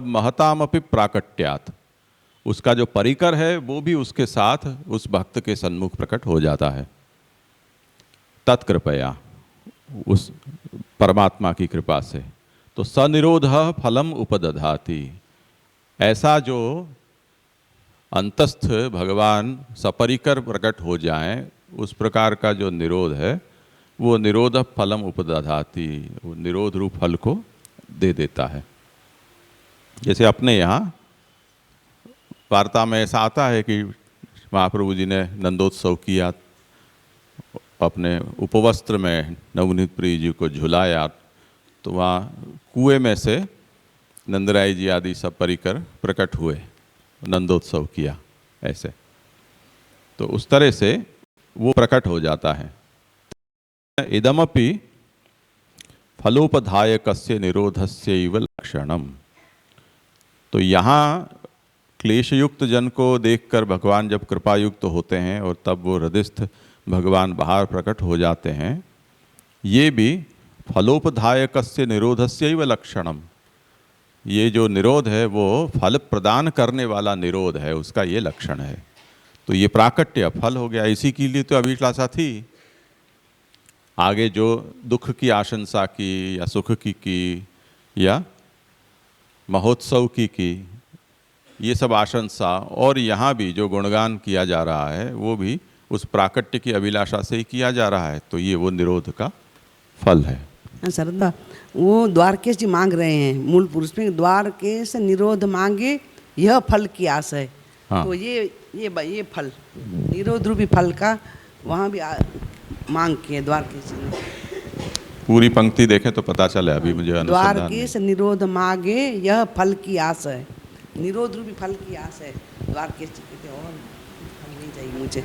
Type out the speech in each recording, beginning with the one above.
महतामपि प्राकट्यात्, उसका जो परिकर है वो भी उसके साथ उस भक्त के सन्मुख प्रकट हो जाता है। तत्कृपया, उस परमात्मा की कृपा से। तो सनिरोध फलम उपदधाति, ऐसा जो अंतस्थ भगवान सपरिकर प्रकट हो जाएं, उस प्रकार का जो निरोध है वो निरोध फलम उपदधाति, वो निरोध रूप फल को दे देता है। जैसे अपने यहाँ वार्ता में ऐसा आता है कि महाप्रभु जी ने नंदोत्सव किया, अपने उपवस्त्र में नवनीत प्रिय जी को झुलाया, तो वहाँ कुएं में से नंदराय जी आदि सब परिकर प्रकट हुए, नंदोत्सव किया ऐसे। तो उस तरह से वो प्रकट हो जाता है। इदमपि फलोपधायकस्य निरोधस्यैव लक्षणम। तो यहाँ क्लेशयुक्त जन को देखकर भगवान जब कृपायुक्त होते हैं और तब वो हृदयस्थ भगवान बाहर प्रकट हो जाते हैं, ये भी फलोपधायकस्य निरोधस्यैव लक्षणम। ये जो निरोध है वो फल प्रदान करने वाला निरोध है, उसका ये लक्षण है। तो ये प्राकट्य फल हो गया, इसी के लिए तो अभिलाषा थी। आगे जो दुख की आशंसा की या सुख की या महोत्सव की, ये सब आशंसा, और यहाँ भी जो गुणगान किया जा रहा है वो भी उस प्राकट्य की अभिलाषा से ही किया जा रहा है। तो ये वो निरोध का फल है। सरदा, वो द्वारकेश जी मांग रहे हैं मूल पुरुष में, द्वारकेश निरोध मांगे यह फल की आस है। हाँ। तो ये फल निरोध रूपी फल का वहाँ भी मांग किए द्वारकेश ने। पूरी पंक्ति देखें तो पता चले, अभी मुझे अनुसंधान द्वारकेश निरोध मांगे यह फल की आस है, निरोध रूपी फल की आस है द्वारकेश जी कहते, और फल नहीं चाहिए मुझे।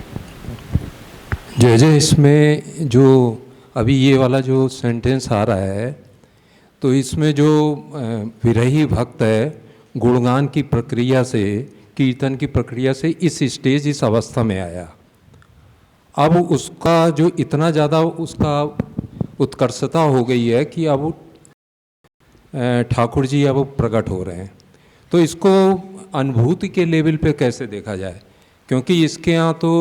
जय जय। इसमें जो अभी ये वाला जो सेंटेंस आ रहा है, तो इसमें जो विरही भक्त है गुणगान की प्रक्रिया से, कीर्तन की प्रक्रिया से इस स्टेज, इस अवस्था में आया, अब उसका जो इतना ज़्यादा उसका उत्कर्षता हो गई है कि अब ठाकुर जी अब प्रकट हो रहे हैं। तो इसको अनुभूति के लेवल पे कैसे देखा जाए, क्योंकि इसके यहाँ तो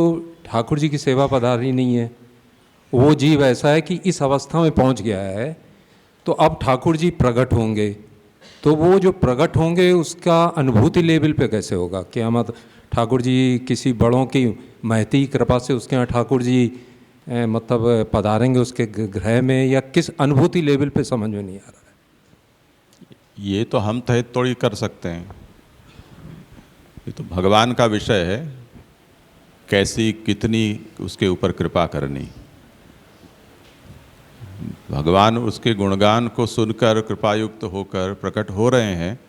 ठाकुर जी की सेवा पधारी नहीं है, वो जीव ऐसा है कि इस अवस्था में पहुंच गया है। तो अब ठाकुर जी प्रकट होंगे, तो वो जो प्रकट होंगे उसका अनुभूति लेवल पे कैसे होगा? क्या मतलब ठाकुर जी किसी बड़ों की महती कृपा से उसके यहाँ ठाकुर जी मतलब पधारेंगे उसके गृह में, या किस अनुभूति लेवल पे समझ में नहीं आ रहा है। ये तो हम तय तोड़ी कर सकते हैं, ये तो भगवान का विषय है, कैसी कितनी उसके ऊपर कृपा करनी। भगवान उसके गुणगान को सुनकर कृपायुक्त होकर प्रकट हो रहे हैं।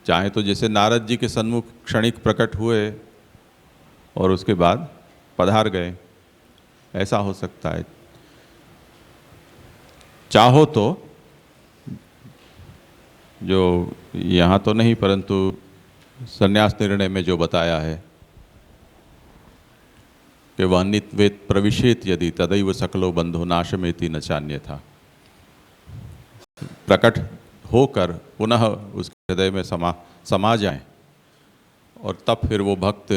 चाहे तो जैसे नारद जी के सन्मुख क्षणिक प्रकट हुए और उसके बाद पधार गए, ऐसा हो सकता है। चाहो तो जो यहाँ तो नहीं, परंतु संन्यास निर्णय में जो बताया है कि वह नित्वेत प्रविशेत यदि तदैव सकलो बंधो नाशमेति न चान्य था, प्रकट होकर पुनः उसके हृदय में समा जाए और तब फिर वो भक्त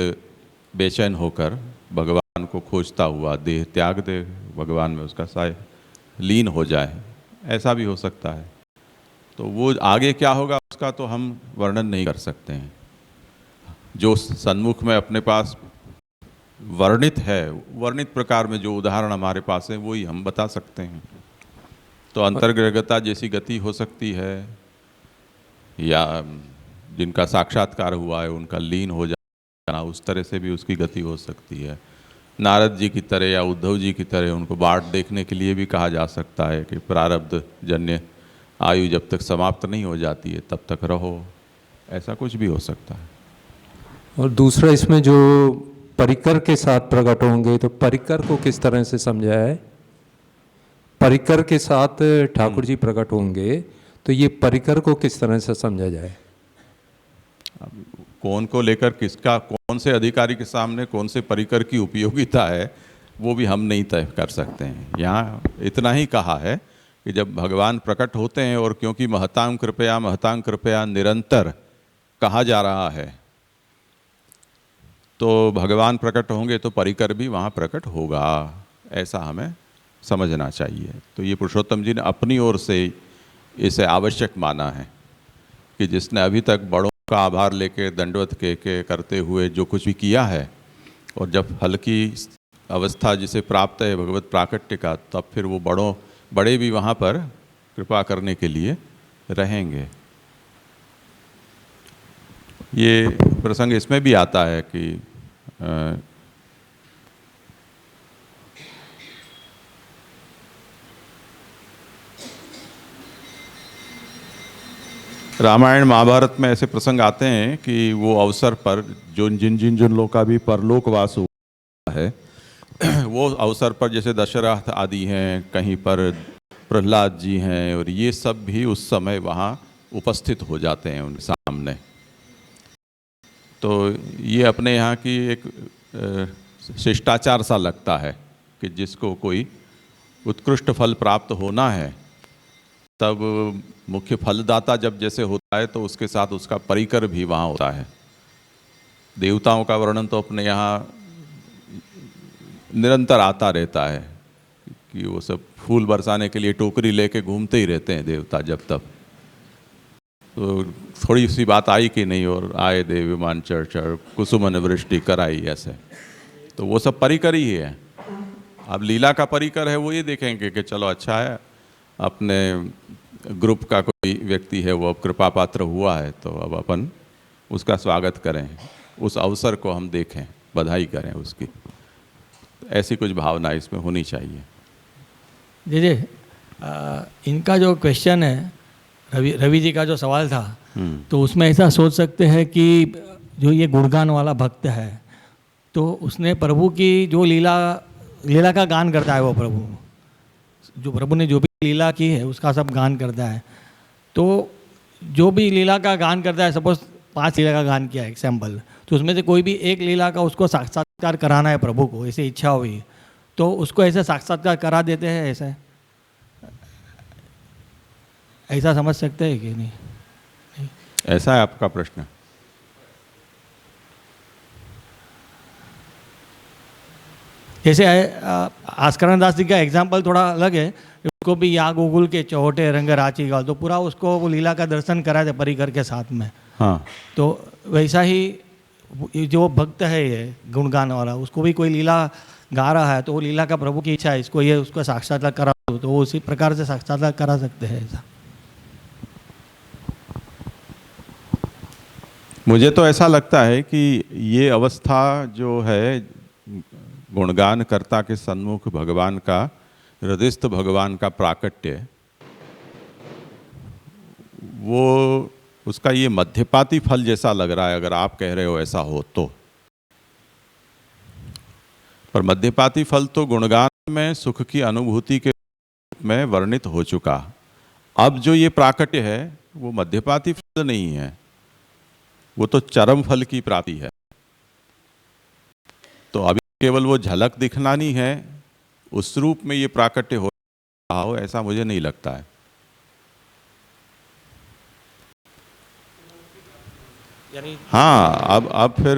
बेचैन होकर भगवान को खोजता हुआ देह त्याग दे, भगवान में उसका साय लीन हो जाए, ऐसा भी हो सकता है। तो वो आगे क्या होगा उसका तो हम वर्णन नहीं कर सकते हैं। जो सन्मुख में अपने पास वर्णित है, वर्णित प्रकार में जो उदाहरण हमारे पास है वही हम बता सकते हैं। तो अंतर्ग्रहता जैसी गति हो सकती है, या जिनका साक्षात्कार हुआ है उनका लीन हो जाना, उस तरह से भी उसकी गति हो सकती है। नारद जी की तरह या उद्धव जी की तरह उनको बाट देखने के लिए भी कहा जा सकता है कि प्रारब्ध जन्य आयु जब तक समाप्त नहीं हो जाती है तब तक रहो, ऐसा कुछ भी हो सकता है। और दूसरा इसमें जो परिकर के साथ प्रकट होंगे, तो परिकर को किस तरह से समझा है? परिकर के साथ ठाकुर जी प्रकट होंगे, तो ये परिकर को किस तरह से समझा जाए? कौन को लेकर किसका, कौन से अधिकारी के सामने कौन से परिकर की उपयोगिता है, वो भी हम नहीं तय कर सकते हैं। यहाँ इतना ही कहा है कि जब भगवान प्रकट होते हैं और क्योंकि महतां कृपया निरंतर कहा जा रहा है, तो भगवान प्रकट होंगे तो परिकर भी वहाँ प्रकट होगा, ऐसा हमें समझना चाहिए। तो ये पुरुषोत्तम जी ने अपनी ओर से इसे आवश्यक माना है कि जिसने अभी तक बड़ों का आभार लेके दंडवत के करते हुए जो कुछ भी किया है, और जब फल की अवस्था जिसे प्राप्त है भगवत प्राकट्य का, तब फिर वो बड़े भी वहाँ पर कृपा करने के लिए रहेंगे। ये प्रसंग इसमें भी आता है कि रामायण महाभारत में ऐसे प्रसंग आते हैं कि वो अवसर पर जिन लोगों का भी परलोकवास हुआ है, वो अवसर पर जैसे दशरथ आदि हैं, कहीं पर प्रहलाद जी हैं, और ये सब भी उस समय वहाँ उपस्थित हो जाते हैं उनके सामने। तो ये अपने यहाँ की एक शिष्टाचार सा लगता है कि जिसको कोई उत्कृष्ट फल प्राप्त होना है, तब मुख्य फलदाता जब जैसे होता है तो उसके साथ उसका परिकर भी वहाँ होता है। देवताओं का वर्णन तो अपने यहाँ निरंतर आता रहता है कि वो सब फूल बरसाने के लिए टोकरी लेके घूमते ही रहते हैं देवता जब तब। तो थोड़ी सी बात आई कि नहीं, और आए देव विमान चढ़ कुसुमन वृष्टि कराई, ऐसे तो वो सब परिकर ही है। अब लीला का परिकर है वो ये देखेंगे कि चलो अच्छा है, अपने ग्रुप का कोई व्यक्ति है वो अब कृपा पात्र हुआ है, तो अब अपन उसका स्वागत करें, उस अवसर को हम देखें, बधाई करें उसकी। ऐसी कुछ भावना इसमें होनी चाहिए। जी इनका जो क्वेश्चन है, रवि जी का जो सवाल था, तो उसमें ऐसा सोच सकते हैं कि जो ये गुणगान वाला भक्त है, तो उसने प्रभु की जो लीला का गान करता है, वो प्रभु ने जो भी लीला की है उसका सब गान करता है। तो जो भी लीला का गान करता है, सपोज 5 लीला का गान किया एग्जाम्पल, तो उसमें से कोई भी एक लीला का उसको साक्षात्कार कराना है प्रभु को, ऐसे इच्छा हुई तो उसको ऐसे साक्षात्कार करा देते हैं, ऐसा समझ सकते हैं कि नहीं? ऐसा है आपका प्रश्न? जैसे आस्करण दास जी का एग्जाम्पल थोड़ा अलग है, उसको भी यहाँ गोकुल के चौटे रंग राची गाल, तो पूरा उसको वो लीला का दर्शन कराए थे परिकर के साथ में। हाँ, तो वैसा ही जो भक्त है ये गुणगान वाला, उसको भी कोई लीला गा रहा है तो वो लीला का प्रभु की इच्छा है, इसको ये उसको साक्षात्कार करा दो, तो वो उसी प्रकार से साक्षात्कार करा सकते हैं। ऐसा मुझे तो ऐसा लगता है कि ये अवस्था जो है गुणगान कर्ता के सन्मुख भगवान का, हृदयस्थ भगवान का प्राकट्य, वो उसका ये मध्यपाती फल जैसा लग रहा है, अगर आप कह रहे हो ऐसा हो तो। पर मध्यपाती फल तो गुणगान में सुख की अनुभूति के रूप में वर्णित हो चुका। अब जो ये प्राकट्य है वो मध्यपाती फल नहीं है, वो तो चरम फल की प्राप्ति है। तो अभी केवल वो झलक दिखलानी है, उस रूप में ये प्राकट्य हो रहा हो, ऐसा मुझे नहीं लगता है। हाँ, अब फिर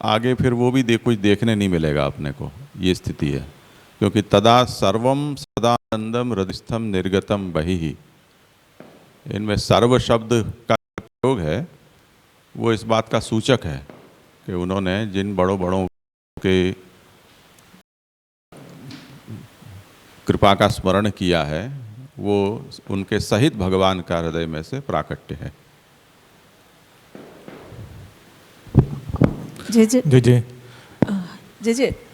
आगे फिर वो भी कुछ देखने नहीं मिलेगा अपने को, ये स्थिति है। क्योंकि तदा सर्वम सदानंदम हृदयस्थम निर्गतम बहिः, इनमें सर्व शब्द का प्रयोग है, वो इस बात का सूचक है कि उन्होंने जिन बड़ों के कृपा का स्मरण किया है, वो उनके सहित भगवान का हृदय में से प्राकट्य है। जी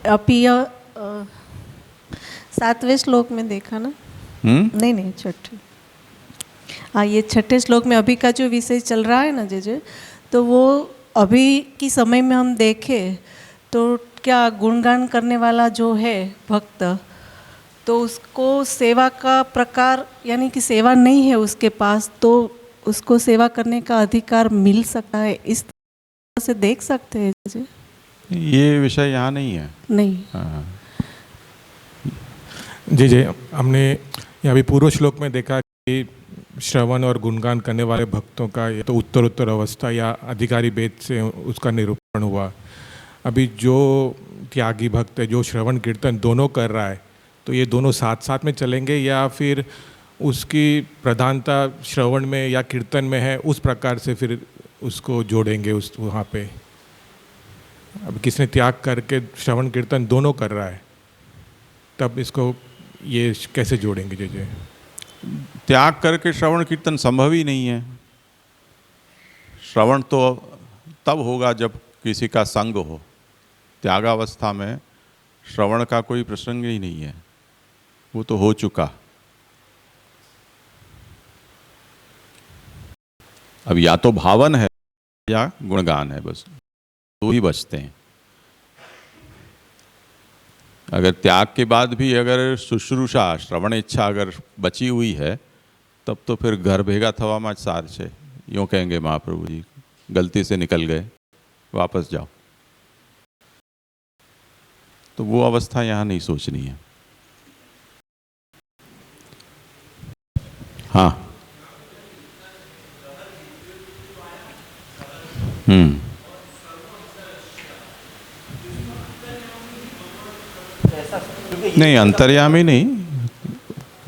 अभी 7वें श्लोक में देखा ना? नहीं छठे, हाँ ये 6ठे श्लोक में अभी का जो विषय चल रहा है ना जी, तो वो अभी की समय में हम देखें तो क्या गुणगान करने वाला जो है भक्त, तो उसको सेवा का प्रकार यानी कि सेवा नहीं है उसके पास, तो उसको सेवा करने का अधिकार मिल सकता है, इस तरह से देख सकते हैं जी? ये विषय यहाँ नहीं है। नहीं। हाँ। जी हमने यहाँ भी पूर्व श्लोक में देखा कि श्रवण और गुणगान करने वाले भक्तों का ये तो उत्तरोत्तर अवस्था या अधिकारी भेद से उसका निरूपण हुआ। अभी जो त्यागी भक्त है, जो श्रवण कीर्तन दोनों कर रहा है, तो ये दोनों साथ साथ में चलेंगे या फिर उसकी प्रधानता श्रवण में या कीर्तन में है, उस प्रकार से फिर उसको जोड़ेंगे उस वहाँ पे? अब किसने त्याग करके श्रवण कीर्तन दोनों कर रहा है, तब इसको ये कैसे जोड़ेंगे? जय त्याग करके श्रवण कीर्तन संभव ही नहीं है। श्रवण तो तब होगा जब किसी का संग हो। त्यागावस्था में श्रवण का कोई प्रसंग ही नहीं है, वो तो हो चुका। अब या तो भावन है या गुणगान है, बस दो ही बचते हैं। अगर त्याग के बाद भी अगर शुश्रूषा श्रवण इच्छा अगर बची हुई है, तब तो फिर घर भेगा थवा माच सार छे, यूँ कहेंगे महाप्रभु जी। गलती से निकल गए, वापस जाओ। तो वो अवस्था यहाँ नहीं सोचनी है। हाँ, नहीं, अंतर्यामी नहीं।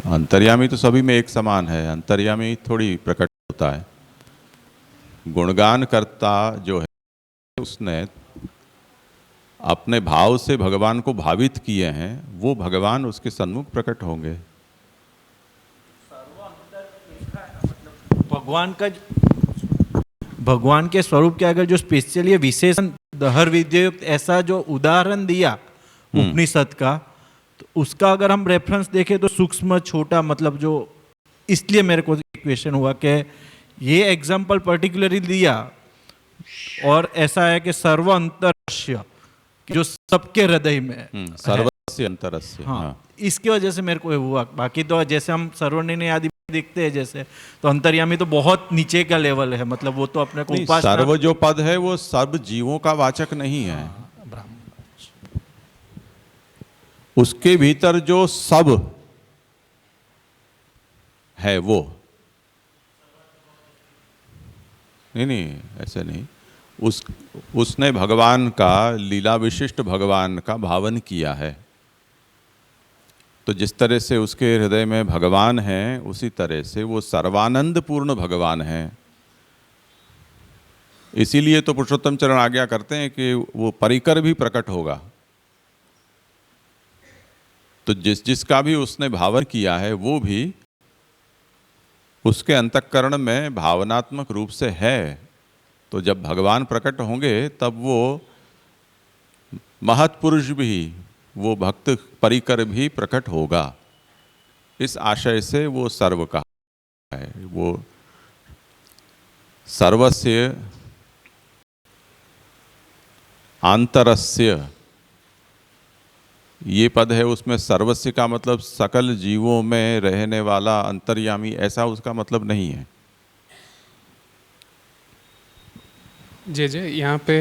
अंतर्यामी तो सभी में एक समान है, अंतर्यामी थोड़ी प्रकट होता है। गुणगान करता जो है, उसने अपने भाव से भगवान को भावित किए हैं, वो भगवान उसके सन्मुख प्रकट होंगे। भगवान के स्वरूप के अगर जो स्पेशली विशेषण दहर विद्युक्त ऐसा जो उदाहरण दिया उपनिषद का, तो उसका अगर हम रेफरेंस देखें तो सूक्ष्म छोटा, मतलब जो, इसलिए मेरे को क्वेश्चन हुआ कि ये एग्जाम्पल पर्टिकुलरली दिया। और ऐसा है कि सर्व अंतरस्य, जो सबके हृदय में सर्वस्य अंतरस्य। हाँ, इसकी वजह से मेरे को हुआ। बाकी तो जैसे हम सर्वनिर्णय आदि देखते हैं जैसे, तो अंतर्यामी तो बहुत नीचे का लेवल है, मतलब वो तो अपने को सर्व जो पद है वो सब जीवों का वाचक नहीं है। उसके भीतर जो सब है वो नहीं, ऐसे नहीं। उसने भगवान का, लीला विशिष्ट भगवान का भावन किया है। तो जिस तरह से उसके हृदय में भगवान है, उसी तरह से वो सर्वानंद पूर्ण भगवान है। इसीलिए तो पुरुषोत्तम चरण आज्ञा करते हैं कि वो परिकर भी प्रकट होगा। तो जिसका भी उसने भावन किया है, वो भी उसके अंतःकरण में भावनात्मक रूप से है। तो जब भगवान प्रकट होंगे, तब वो महत्पुरुष भी, वो भक्त परिकर भी प्रकट होगा। इस आशय से वो सर्व कहा है। वो सर्वस्य आंतरस्य ये पद है, उसमें सर्वस्य का मतलब सकल जीवों में रहने वाला अंतर्यामी, ऐसा उसका मतलब नहीं है। जे यहाँ पे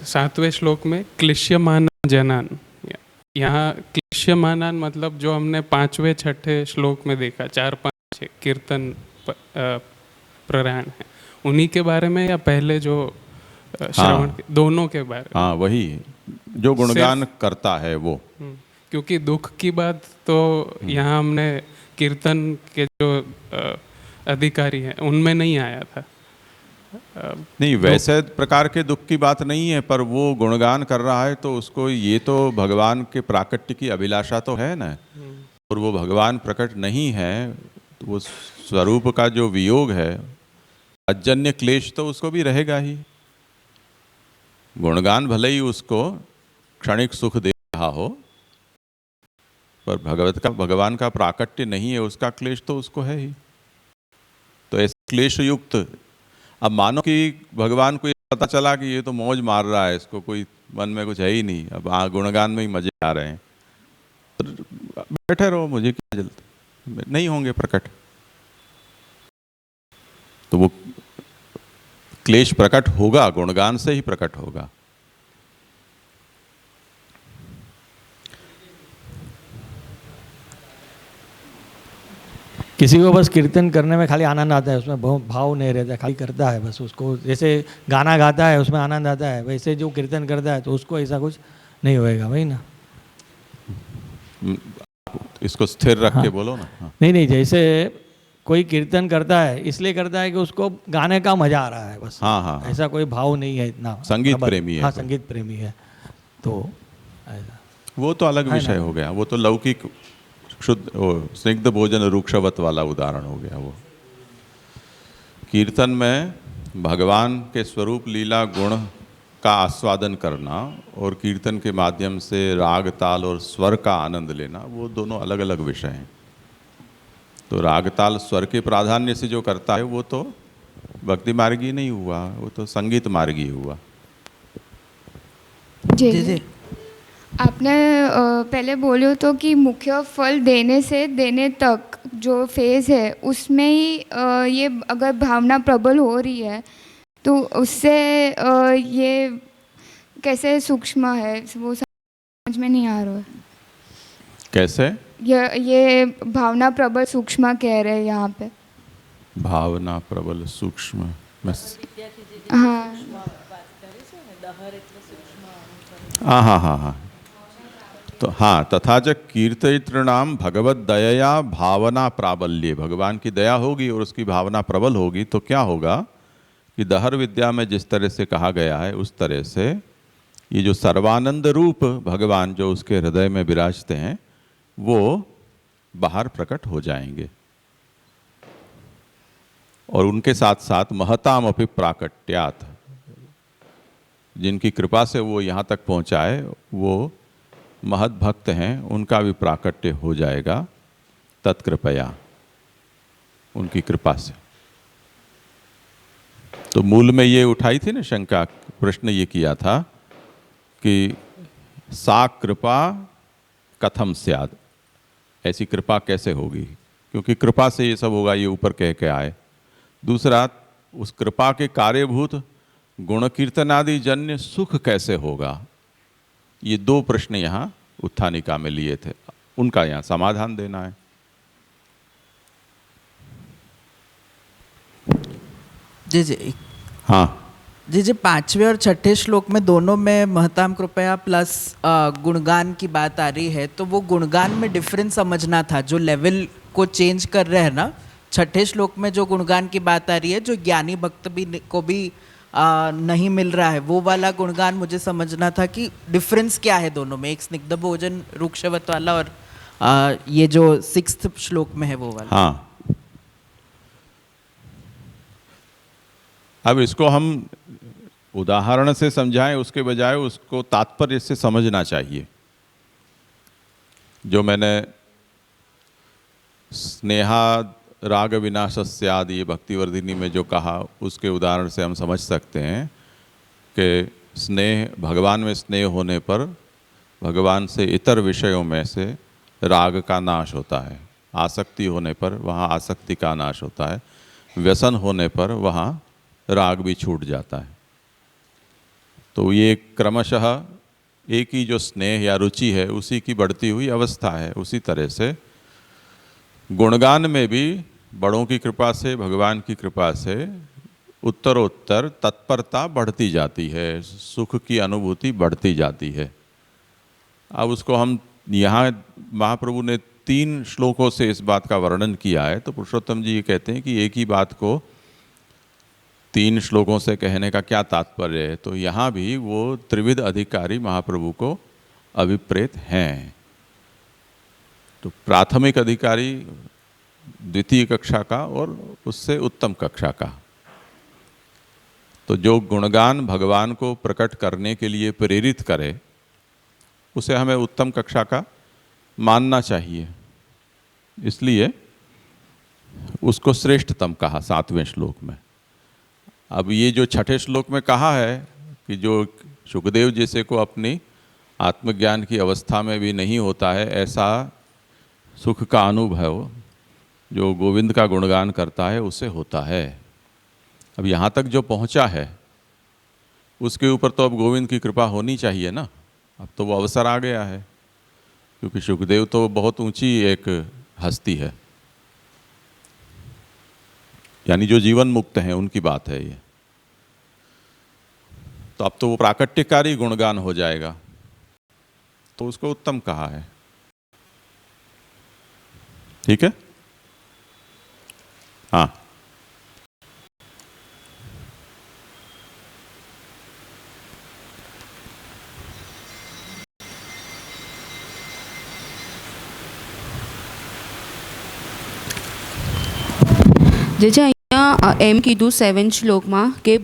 7वें श्लोक में क्लिश्यमान जनान, यहाँ क्लिश्यमानान मतलब जो हमने 5वें 6ठे श्लोक में देखा, 4 5 कीर्तन प्ररायण है, उन्हीं के बारे में या पहले जो श्रवण हाँ, दोनों के बारे में? हाँ, वही जो गुणगान करता है वो। क्योंकि दुख की बात तो यहाँ हमने कीर्तन के जो अधिकारी हैं उनमें नहीं आया था। नहीं, वैसे प्रकार के दुख की बात नहीं है, पर वो गुणगान कर रहा है तो उसको ये तो भगवान के प्राकट्य की अभिलाषा तो है ना। और वो भगवान प्रकट नहीं है, तो वो स्वरूप का जो वियोग है, अजन्य क्लेश तो उसको भी रहेगा ही। गुणगान भले ही उसको क्षणिक सुख दे रहा हो, पर भगवान का प्राकट्य नहीं है, उसका क्लेश तो उसको है ही। तो ऐसे क्लेश युक्त, अब मानो कि भगवान को ये पता चला कि ये तो मौज मार रहा है, इसको कोई मन में कुछ है ही नहीं, अब गुणगान में ही मजे आ रहे हैं, तो बैठे रहो, मुझे क्या जल्दी, नहीं होंगे प्रकट। तो वो क्लेश प्रकट होगा, गुणगान से ही प्रकट होगा। किसी को बस कीर्तन करने में खाली आनंद आता है, उसमें भाव नहीं रहता, खाली करता है बस, उसको जैसे गाना गाता है उसमें आनंद आता है, वैसे जो कीर्तन करता है तो उसको ऐसा कुछ नहीं होएगा, वही ना। इसको स्थिर रख के बोलो ना। हाँ। नहीं, जैसे कोई कीर्तन करता है इसलिए करता है कि उसको गाने का मजा आ रहा है बस। हाँ। ऐसा कोई भाव नहीं है इतना। संगीत प्रेमी है। हाँ, संगीत प्रेमी है तो ऐसा। वो तो अलग विषय हो गया, वो तो लौकिक शुद्ध स्निग्ध भोजन रूक्षवत वाला उदाहरण हो गया। वो कीर्तन में भगवान के स्वरूप लीला गुण का आस्वादन करना और कीर्तन के माध्यम से राग ताल और स्वर का आनंद लेना, वो दोनों अलग अलग विषय हैं। तो राग ताल स्वर के प्राधान्य से जो करता है वो तो भक्ति मार्गी नहीं हुआ, वो तो संगीत मार्गी हुआ। जी। आपने पहले बोले तो कि मुख्य फल देने से देने तक जो फेज़ है उसमें ही ये अगर भावना प्रबल हो रही है तो उससे ये कैसे सूक्ष्म है वो समझ में नहीं आ रहा है। कैसे ये भावना प्रबल सूक्ष्म कह रहे हैं यहाँ पे। भावना प्रबल सूक्ष्म हाँ। तो हाँ, तथा च कीर्तयितॄणाम भगवत दयया भावना प्राबल्य, भगवान की दया होगी और उसकी भावना प्रबल होगी तो क्या होगा कि दहर विद्या में जिस तरह से कहा गया है उस तरह से ये जो सर्वानंद रूप भगवान जो उसके हृदय में विराजते हैं वो बाहर प्रकट हो जाएंगे और उनके साथ साथ महताम अपि प्राकट्यात्, जिनकी कृपा से वो यहाँ तक पहुँचाए वो महत भक्त हैं, उनका भी प्राकट्य हो जाएगा तत्कृपया, उनकी कृपा से। तो मूल में ये उठाई थी ना शंका, प्रश्न ये किया था कि सा कृपा कथम स्याद, ऐसी कृपा कैसे होगी, क्योंकि कृपा से ये सब होगा, ये ऊपर कह के आए। दूसरा, उस कृपा के कार्यभूत गुण कीर्तन आदि जन्य सुख कैसे होगा। ये दो प्रश्न यहाँ उत्थानिका में लिए थे, उनका यहाँ समाधान देना है। जी हाँ जी, पांचवें और छठे श्लोक में दोनों में महताम कृपया प्लस गुणगान की बात आ रही है, तो वो गुणगान में डिफरेंस समझना था, जो लेवल को चेंज कर रहे हैं ना। छठे श्लोक में जो गुणगान की बात आ रही है, जो ज्ञानी भक्त को भी नहीं मिल रहा है, वो वाला गुणगान मुझे समझना था कि डिफरेंस क्या है दोनों में, एक स्निग्ध भोजन रूक्षवत वाला और ये जो 6th श्लोक में है वो वाला। हाँ, अब इसको हम उदाहरण से समझाएं उसके बजाय उसको तात्पर्य से समझना चाहिए। जो मैंने स्नेहा राग विनाशस्याद ये भक्तिवर्धिनी में जो कहा, उसके उदाहरण से हम समझ सकते हैं कि स्नेह, भगवान में स्नेह होने पर भगवान से इतर विषयों में से राग का नाश होता है, आसक्ति होने पर वहाँ आसक्ति का नाश होता है, व्यसन होने पर वहाँ राग भी छूट जाता है। तो ये क्रमशः एक ही जो स्नेह या रुचि है उसी की बढ़ती हुई अवस्था है। उसी तरह से गुणगान में भी बड़ों की कृपा से, भगवान की कृपा से उत्तरोत्तर तत्परता बढ़ती जाती है, सुख की अनुभूति बढ़ती जाती है। अब उसको हम यहाँ महाप्रभु ने 3 श्लोकों से इस बात का वर्णन किया है, तो पुरुषोत्तम जी ये कहते हैं कि एक ही बात को 3 श्लोकों से कहने का क्या तात्पर्य है। तो यहाँ भी वो त्रिविध अधिकारी महाप्रभु को अभिप्रेत हैं। तो प्राथमिक अधिकारी द्वितीय कक्षा का और उससे उत्तम कक्षा का। तो जो गुणगान भगवान को प्रकट करने के लिए प्रेरित करे उसे हमें उत्तम कक्षा का मानना चाहिए, इसलिए उसको श्रेष्ठतम कहा 7वें श्लोक में। अब ये जो 6ठे श्लोक में कहा है कि जो सुखदेव जैसे को अपनी आत्मज्ञान की अवस्था में भी नहीं होता है ऐसा सुख का अनुभव जो गोविंद का गुणगान करता है उससे होता है। अब यहाँ तक जो पहुँचा है उसके ऊपर तो अब गोविंद की कृपा होनी चाहिए ना। अब तो वो अवसर आ गया है, क्योंकि सुखदेव तो बहुत ऊंची एक हस्ती है, यानी जो जीवन मुक्त हैं उनकी बात है ये। तो अब तो वो प्राकट्यकारी गुणगान हो जाएगा, तो उसको उत्तम कहा है। ठीक है, हाँ। જે છે અહીંયા એમ કીધું 7 શ્લોકમાં કે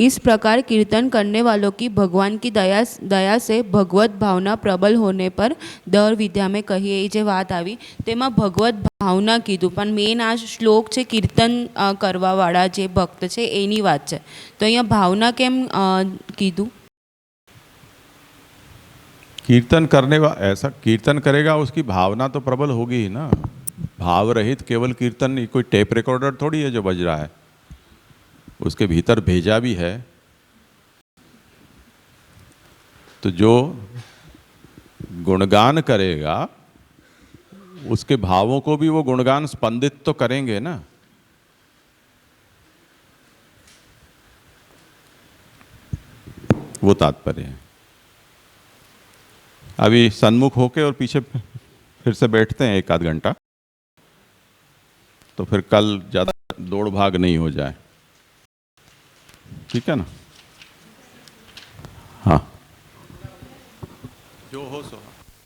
इस प्रकार कीर्तन करने वालों की भगवान की दया से भगवत भावना प्रबल होने पर दर विद्या में कही એ જે વાત આવી તેમાં ભગવત ભાવના કીધું, પણ મેન આ શ્લોક છે કીર્તન કરવાવાળા જે ભક્ત છે એની વાત છે, તો અહીંયા ભાવના કેમ કીધું? कीर्तन करने ऐसा कीर्तन करेगा उसकी भावना तो प्रबल होगी ही ना। भाव रहित केवल कीर्तन नहीं, कोई टेप रिकॉर्डर थोड़ी है जो बज रहा है, उसके भीतर भेजा भी है। तो जो गुणगान करेगा उसके भावों को भी वो गुणगान स्पंदित तो करेंगे ना। वो तात्पर्य है। अभी सन्मुख होके और पीछे फिर से बैठते हैं 1 आध घंटा, तो फिर कल ज़्यादा दौड़ भाग नहीं हो जाए। ठीक है ना, हाँ, जो हो सो।